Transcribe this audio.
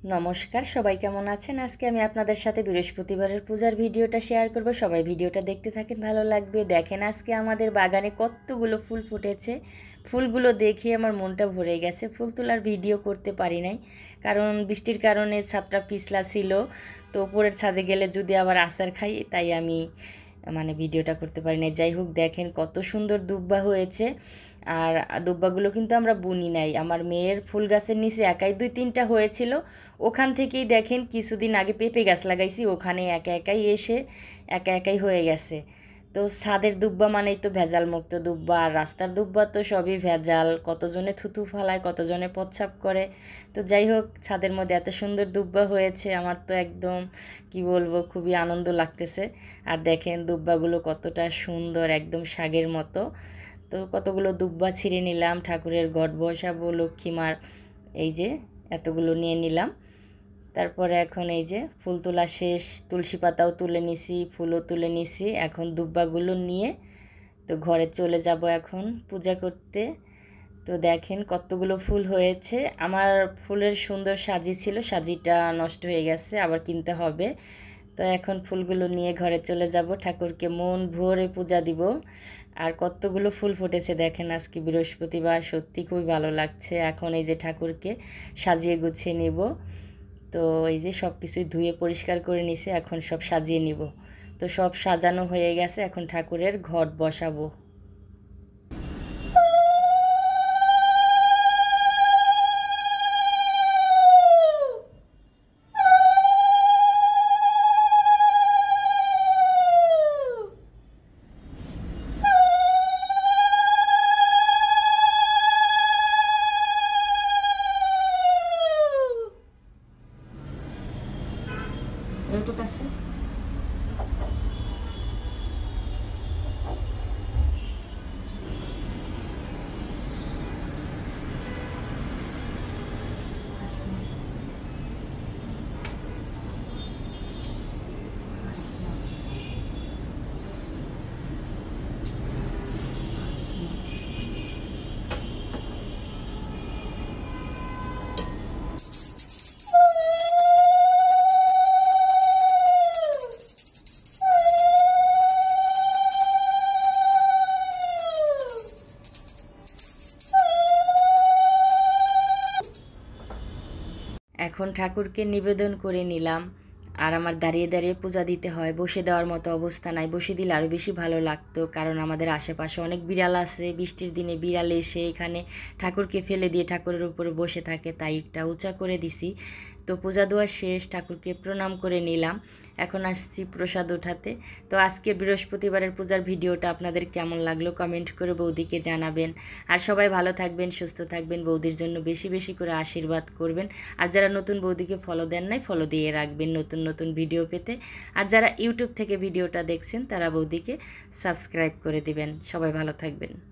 নমস্কার, সবাই কেমন আছেন? আজকে আমি আপনাদের সাথে বৃহস্পতিবারের পূজার ভিডিওটা শেয়ার করব। সবাই ভিডিওটা দেখতে থাকেন, ভালো লাগবে। দেখেন আজকে আমাদের বাগানে কতগুলো ফুল ফুটেছে। ফুলগুলো দেখে আমার মনটা ভরে গেছে। ফুল তোলার ভিডিও করতে পারি নাই, কারণ বৃষ্টির কারণে ছাদটা পিছলা ছিল। তো উপরের ছাদে গেলে যদি আবার আছাড় খাই, তাই আমি ভিডিওটা করতে পারি নাই। যাই হোক, দেখেন কত সুন্দর দুব্বা হয়েছে। আর দুব্বাগুলো কিন্তু আমরা বুনি নাই, আমার মেয়ের ফুল গাছের নিচে একাই 2-3টা হয়েছিল। ওখান থেকেই দেখেন কিছুদিন আগে পেঁপে গাছ লাগাইছি, ওখানে একা একাই এসে একা একাই হয়ে গেছে। তো ছাদের দুব্বা মানেই তো ভেজাল মুক্ত দুব্বা, আর রাস্তার দুব্বা তো সবই ভেজাল। কতজনে থুতু ফালায়, কতজনে প্রস্রাব করে। তো যাই হোক, ছাদের মধ্যে এত সুন্দর দুব্বা হয়েছে, আমার তো একদম কি বলবো, খুবই আনন্দ লাগতেছে। আর দেখেন দুব্বাগুলো কতটা সুন্দর, একদম শাকের মতো। তো কতগুলো দুব্বা ছিঁড়ে নিলাম, ঠাকুরের ঘট বসাবো, লক্ষ্মীমার এই যে এতগুলো নিয়ে নিলাম। তারপরে এখন এই যে ফুল তোলা শেষ, তুলসী পাতাও তুলে নিছি, ফুলও তুলে নিছি। এখন দুব্বাগুলো নিয়ে তো ঘরে চলে যাব এখন পূজা করতে। তো দেখেন কতগুলো ফুল হয়েছে। আমার ফুলের সুন্দর সাজি ছিল, সাজিটা নষ্ট হয়ে গেছে, আবার কিনতে হবে। তো এখন ফুলগুলো নিয়ে ঘরে চলে যাব, ঠাকুরকে মন ভরে পূজা দিব। আর কতগুলো ফুল ফুটেছে দেখেন, আজকে বৃহস্পতিবার, সত্যি খুবই ভালো লাগছে। এখন এই যে ঠাকুরকে সাজিয়ে গুছিয়ে নিব। তো এই যে সব কিছুই ধুয়ে পরিষ্কার করে নিছে, এখন সব সাজিয়ে নিব। তো সব সাজানো হয়ে গেছে, এখন ঠাকুরের ঘট বসাবো। এটুক আছে। এখন ঠাকুরকে নিবেদন করে নিলাম। আর আমার দাঁড়িয়ে দাঁড়িয়ে পূজা দিতে হয়, বসে দেওয়ার মতো অবস্থা নাই। বসে দিলে আরও বেশি ভালো লাগতো, কারণ আমাদের আশেপাশে অনেক বিড়াল আছে। বৃষ্টির দিনে বিড়াল এসে এখানে ঠাকুরকে ফেলে দিয়ে ঠাকুরের উপরে বসে থাকে, তাই একটা উঁচা করে দিছি। তো পূজা দেওয়া শেষ, ঠাকুরকে প্রণাম করে নিলাম। এখন আসছি প্রসাদ ওঠাতে। তো আজকে বৃহস্পতিবারের পূজার ভিডিওটা আপনাদের কেমন লাগলো কমেন্ট করে বৌদিকে জানাবেন। আর সবাই ভালো থাকবেন, সুস্থ থাকবেন, বৌদির জন্য বেশি বেশি করে আশীর্বাদ করবেন। আর যারা নতুন বৌদিকে ফলো দেন নাই, ফলো দিয়ে রাখবেন নতুন নতুন ভিডিও পেতে। আর যারা ইউটিউব থেকে ভিডিওটা দেখছেন, তারা বৌদিকে সাবস্ক্রাইব করে দিবেন। সবাই ভালো থাকবেন।